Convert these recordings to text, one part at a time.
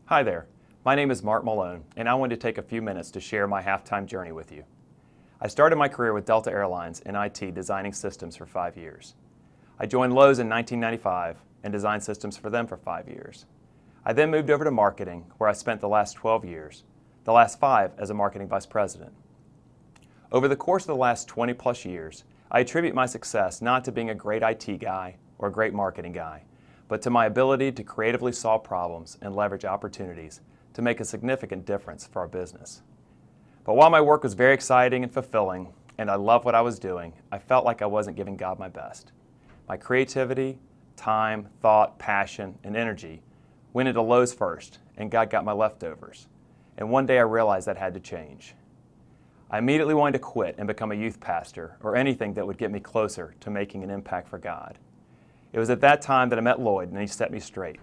Hi there, my name is Mark Malone, and I wanted to take a few minutes to share my halftime journey with you. I started my career with Delta Airlines in IT designing systems for 5 years. I joined Lowe's in 1995 and designed systems for them for 5 years. I then moved over to marketing, where I spent the last 12 years, the last 5 as a marketing vice president. Over the course of the last 20 plus years, I attribute my success not to being a great IT guy or a great marketing guy, but to my ability to creatively solve problems and leverage opportunities to make a significant difference for our business. But while my work was very exciting and fulfilling, and I loved what I was doing, I felt like I wasn't giving God my best. My creativity, time, thought, passion, and energy went into Lowe's first, and God got my leftovers. And one day I realized that had to change. I immediately wanted to quit and become a youth pastor or anything that would get me closer to making an impact for God. It was at that time that I met Lloyd, and he set me straight.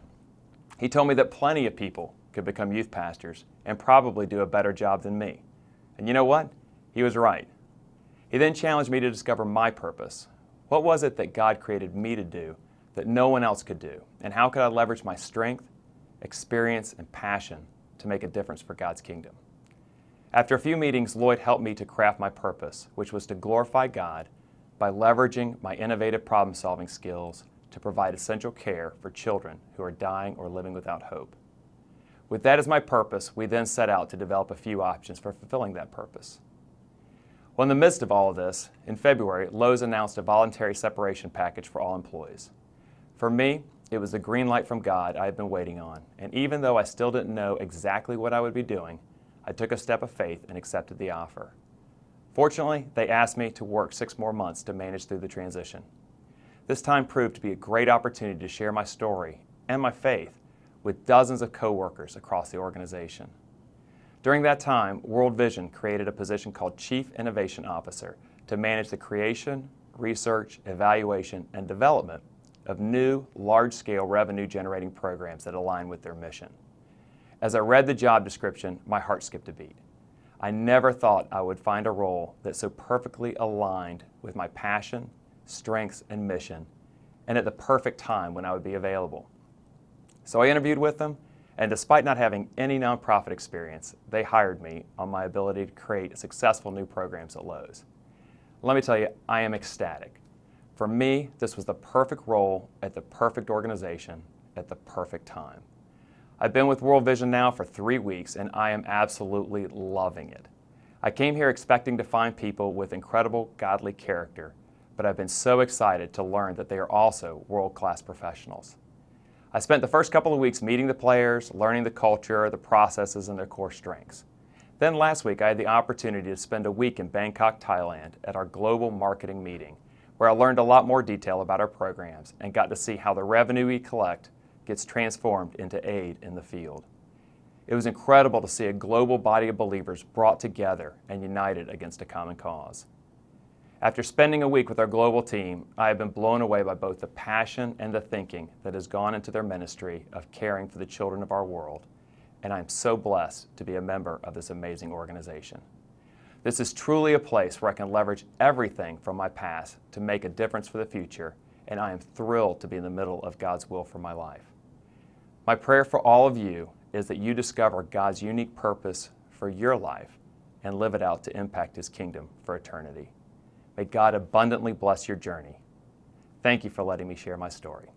He told me that plenty of people could become youth pastors and probably do a better job than me. And you know what? He was right. He then challenged me to discover my purpose. What was it that God created me to do that no one else could do? And how could I leverage my strength, experience, and passion to make a difference for God's kingdom? After a few meetings, Lloyd helped me to craft my purpose, which was to glorify God by leveraging my innovative problem-solving skills to provide essential care for children who are dying or living without hope. With that as my purpose, we then set out to develop a few options for fulfilling that purpose. Well, in the midst of all of this, in February, Lowe's announced a voluntary separation package for all employees. For me, it was the green light from God I had been waiting on, and even though I still didn't know exactly what I would be doing, I took a step of faith and accepted the offer. Fortunately, they asked me to work 6 more months to manage through the transition. This time proved to be a great opportunity to share my story and my faith with dozens of co-workers across the organization. During that time, World Vision created a position called Chief Innovation Officer to manage the creation, research, evaluation, and development of new, large-scale revenue-generating programs that align with their mission. As I read the job description, my heart skipped a beat. I never thought I would find a role that so perfectly aligned with my passion, strengths, and mission, and at the perfect time when I would be available. So I interviewed with them, and despite not having any nonprofit experience, they hired me on my ability to create successful new programs at Lowe's. Let me tell you, I am ecstatic. For me, this was the perfect role at the perfect organization at the perfect time. I've been with World Vision now for 3 weeks, and I am absolutely loving it. I came here expecting to find people with incredible godly character, but I've been so excited to learn that they are also world-class professionals. I spent the first couple of weeks meeting the players, learning the culture, the processes, and their core strengths. Then last week, I had the opportunity to spend a week in Bangkok, Thailand at our global marketing meeting, where I learned a lot more detail about our programs and got to see how the revenue we collect gets transformed into aid in the field. It was incredible to see a global body of believers brought together and united against a common cause. After spending a week with our global team, I have been blown away by both the passion and the thinking that has gone into their ministry of caring for the children of our world, and I am so blessed to be a member of this amazing organization. This is truly a place where I can leverage everything from my past to make a difference for the future, and I am thrilled to be in the middle of God's will for my life. My prayer for all of you is that you discover God's unique purpose for your life and live it out to impact His kingdom for eternity. May God abundantly bless your journey. Thank you for letting me share my story.